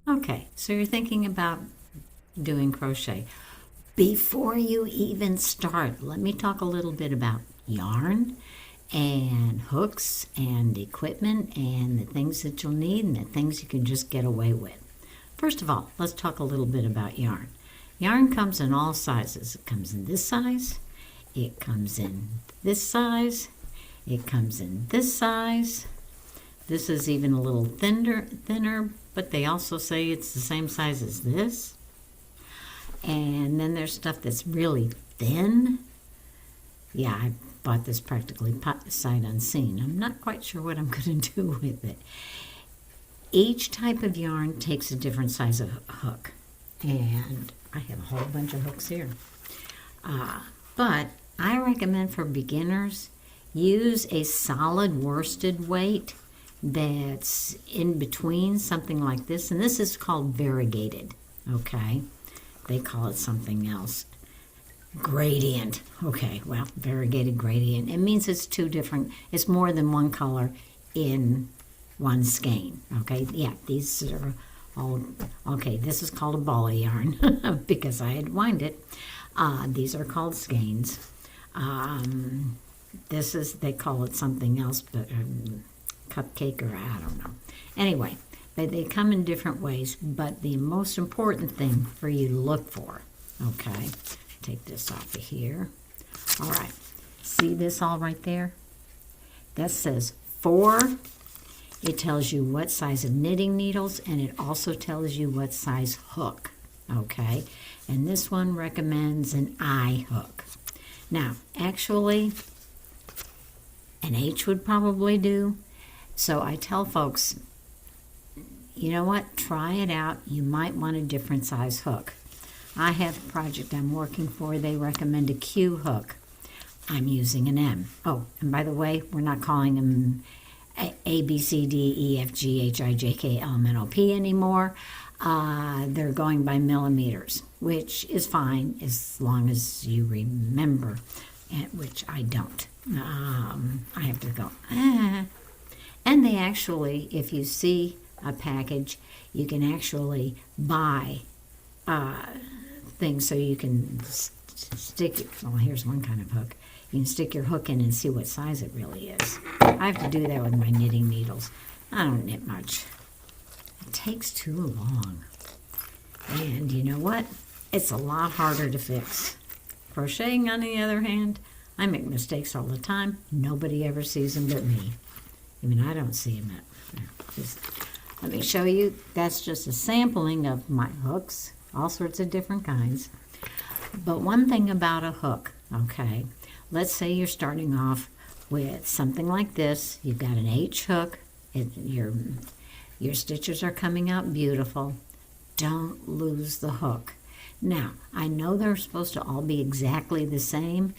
Okay, so you're thinking about doing crochet. Before you even start, let me talk a little bit about yarn and hooks and equipment and the things that you'll need and the things you can just get away with. First of all, let's talk a little bit about yarn. Yarn comes in all sizes. It comes in this size, it comes in this size, it comes in this size. This is even a little thinner, but they also say it's the same size as this. And then there's stuff that's really thin. Yeah, I bought this practically sight unseen. I'm not quite sure what I'm going to do with it. Each type of yarn takes a different size of hook. And I have a whole bunch of hooks here. But I recommend for beginners, use a solid worsted weight that's in between, something like this. And this is called variegated, okay? They call it something else. Gradient. Okay, well, variegated gradient. It means it's two different, it's more than one color in one skein. Okay, yeah, these are all, okay, this is called a ball of yarn because I had wound it. These are called skeins. This is, they call it something else, but cupcake or I don't know. Anyway, they come in different ways, but the most important thing for you to look for, okay, take this off of here. All right, see this all right there? That says 4. It tells you what size of knitting needles, and it also tells you what size hook, okay? And this one recommends an I hook. Now, actually, an H would probably do. So I tell folks, you know what, try it out. You might want a different size hook. I have a project I'm working for. They recommend a Q hook. I'm using an M. Oh, and by the way, we're not calling them A, B, C, D, E, F, G, H, I, J, K, L, M, N, O, P anymore. They're going by millimeters, which is fine as long as you remember, which I don't. I have to go, And they actually, if you see a package, you can actually buy things so you can stick it. Well, here's one kind of hook. You can stick your hook in and see what size it really is. I have to do that with my knitting needles. I don't knit much. It takes too long. And you know what? It's a lot harder to fix. Crocheting, on the other hand, I make mistakes all the time. Nobody ever sees them but me. I mean, I don't see them. Let me show you. That's just a sampling of my hooks, all sorts of different kinds. But one thing about a hook, okay, let's say you're starting off with something like this. You've got an H hook. Your stitches are coming out beautiful. Don't lose the hook. Now, I know they're supposed to all be exactly the same.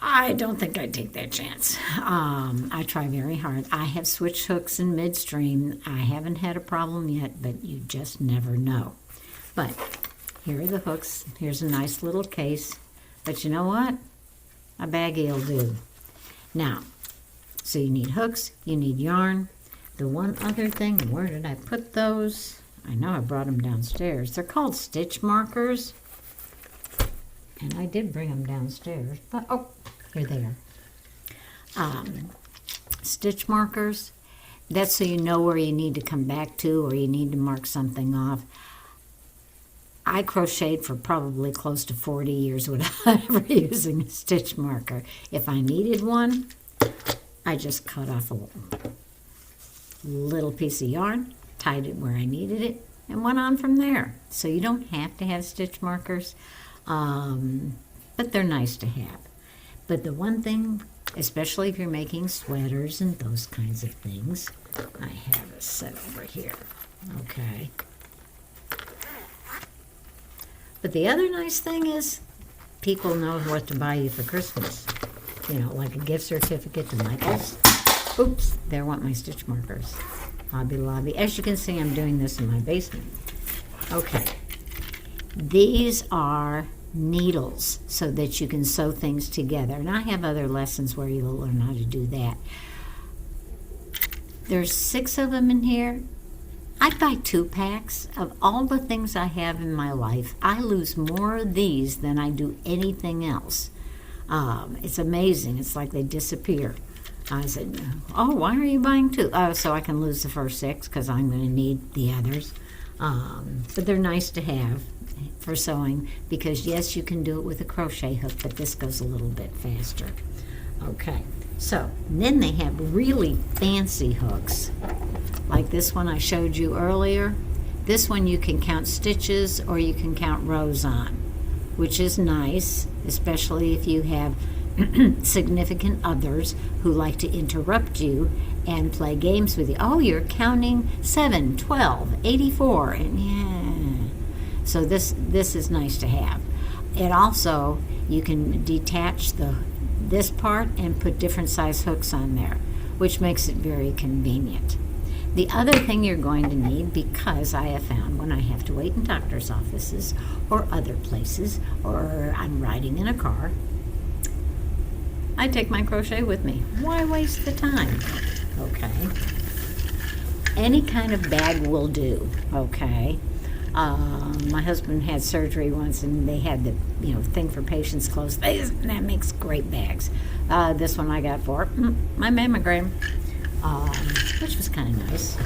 I don't think I'd take that chance. I try very hard. I have switched hooks in midstream. I haven't had a problem yet, but you just never know. But here are the hooks. Here's a nice little case. But you know what? A baggie will do. Now, so you need hooks, you need yarn. The one other thing, where did I put those? I know I brought them downstairs. They're called stitch markers. And I did bring them downstairs, but oh, here they are. Stitch markers, that's so you know where you need to come back to or you need to mark something off. I crocheted for probably close to 40 years without ever using a stitch marker. If I needed one, I just cut off a little piece of yarn, tied it where I needed it, and went on from there. So you don't have to have stitch markers. But they're nice to have. But the one thing, especially if you're making sweaters and those kinds of things, I have a set over here, okay? But the other nice thing is people know what to buy you for Christmas. You know, like a gift certificate to Michael's. Oops, there went my stitch markers. Hobby Lobby. As you can see, I'm doing this in my basement. Okay. These are needles so that you can sew things together. And I have other lessons where you'll learn how to do that. There's 6 of them in here. I buy 2 packs. Of all the things I have in my life, I lose more of these than I do anything else. It's amazing. It's like they disappear. I said, oh, why are you buying 2? Oh, so I can lose the first 6 because I'm going to need the others. But they're nice to have for sewing because, yes, you can do it with a crochet hook, but this goes a little bit faster. Okay, so then they have really fancy hooks, like this one I showed you earlier. This one you can count stitches or you can count rows on, which is nice, especially if you have significant others who like to interrupt you and play games with you. Oh, you're counting 7, 12, 84, and yeah. So this is nice to have. It also, you can detach this part and put different size hooks on there, which makes it very convenient. The other thing you're going to need, because I have found when I have to wait in doctor's offices or other places, or I'm riding in a car, I take my crochet with me. Why waste the time? Okay. Any kind of bag will do, okay? My husband had surgery once, and they had the thing for patients' clothes. That makes great bags. This one I got for my mammogram, which was kind of nice.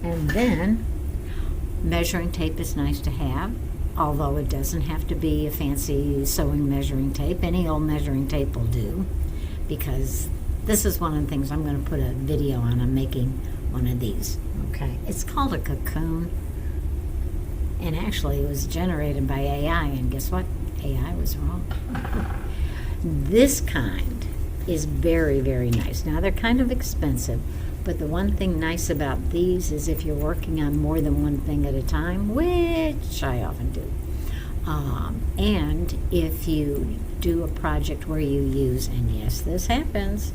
And then measuring tape is nice to have, although it doesn't have to be a fancy sewing measuring tape. Any old measuring tape will do, because this is one of the things I'm going to put a video on. I'm making one of these. Okay, it's called a cocoon. And actually, it was generated by AI, and guess what? AI was wrong. This kind is very, very nice. Now, they're kind of expensive, but the one thing nice about these is if you're working on more than one thing at a time, which I often do, and if you do a project where you use, and yes, this happens,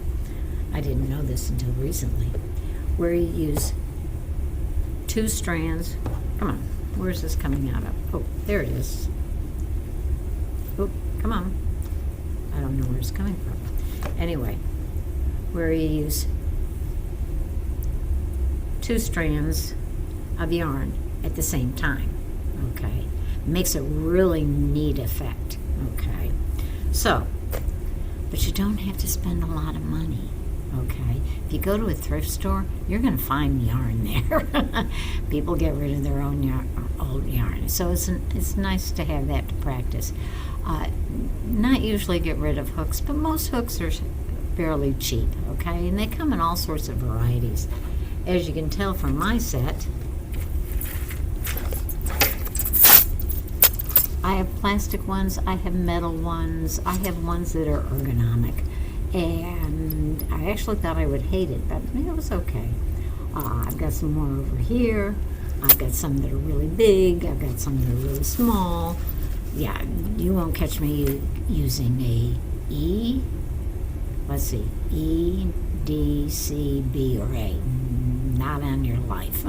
I didn't know this until recently, where you use 2 strands. Come on. Where's this coming out of? Oh, there it is. Oh, come on. I don't know where it's coming from. Anyway, where you use 2 strands of yarn at the same time, okay? Makes a really neat effect, okay? So, but you don't have to spend a lot of money, okay? If you go to a thrift store, you're going to find yarn there. People get rid of their own old yarn. So it's nice to have that to practice. Not usually get rid of hooks, but most hooks are fairly cheap, okay? And they come in all sorts of varieties. As you can tell from my set, I have plastic ones, I have metal ones, I have ones that are ergonomic. And I actually thought I would hate it, but it was okay. I've got some more over here. I've got some that are really big. I've got some that are really small. Yeah, you won't catch me using a E. Let's see, E, D, C, B, or A. Not on your life.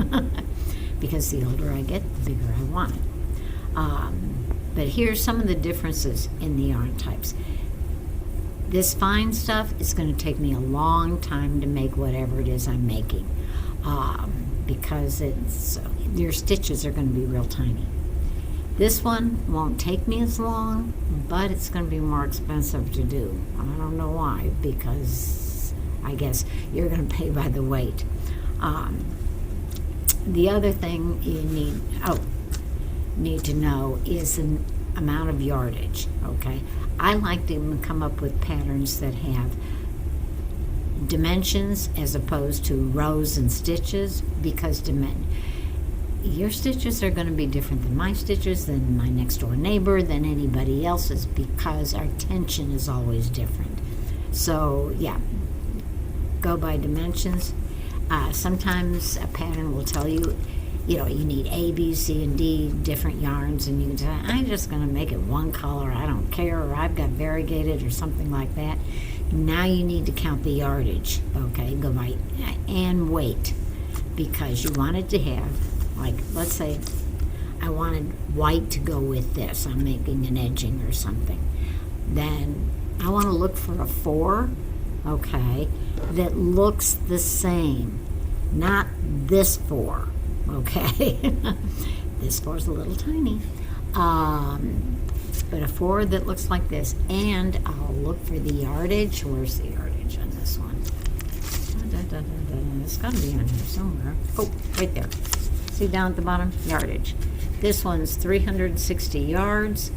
Because the older I get, the bigger I want it. But here's some of the differences in the yarn types. This fine stuff is going to take me a long time to make whatever it is I'm making, because your stitches are going to be real tiny. This one won't take me as long, but it's going to be more expensive to do. I don't know why, because I guess you're going to pay by the weight. The other thing you need to know is the amount of yardage, okay? I like to come up with patterns that have dimensions as opposed to rows and stitches, because your stitches are going to be different than my stitches, than my next door neighbor, than anybody else's, because our tension is always different. So yeah, go by dimensions. Sometimes a pattern will tell you, you need A, B, C, and D different yarns, and you can say, I'm just going to make it one color, I don't care, or I've got variegated or something like that. Now you need to count the yardage, okay? Go by and weight, because you want it to have, like, let's say I wanted white to go with this. I'm making an edging or something. Then I want to look for a 4, okay, that looks the same. Not this 4, okay? This 4 is a little tiny. But a 4 that looks like this. And I'll look for the yardage. Where's the yardage on this one? It's got to be on here somewhere. Oh, right there. See down at the bottom? Yardage. This one's 360 yards,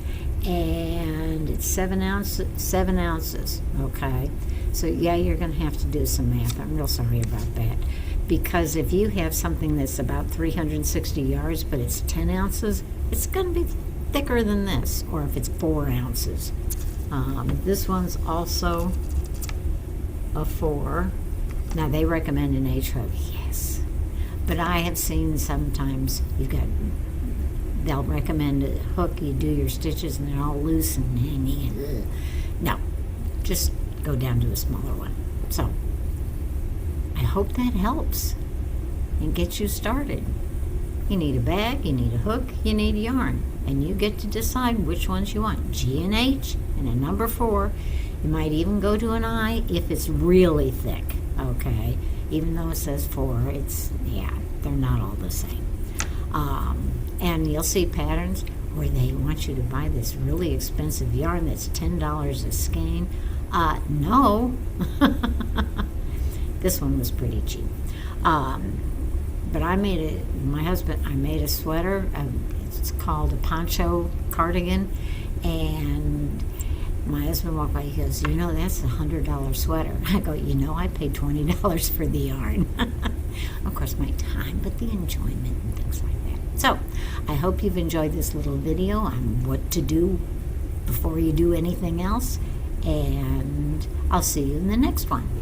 and it's 7 ounces. Okay. So yeah, you're going to have to do some math. I'm real sorry about that. Because if you have something that's about 360 yards, but it's 10 ounces, it's going to be thicker than this. Or if it's 4 ounces. This one's also a 4. Now, they recommend an H hook, yes. But I have seen sometimes they'll recommend a hook, you do your stitches, and they're all loose and hanging. No, just go down to a smaller one. So, I hope that helps and gets you started. You need a bag, you need a hook, you need yarn. And you get to decide which ones you want. G and H and a number 4. You might even go to an I if it's really thick. Okay, even though it says 4, they're not all the same. And you'll see patterns where they want you to buy this really expensive yarn that's $10 a skein. No, this one was pretty cheap. But I made a sweater. It's called a poncho cardigan, and my husband walked by, he goes, that's a $100 sweater. I go, I paid $20 for the yarn. Of course, my time, but the enjoyment and things like that. So, I hope you've enjoyed this little video on what to do before you do anything else. And I'll see you in the next one.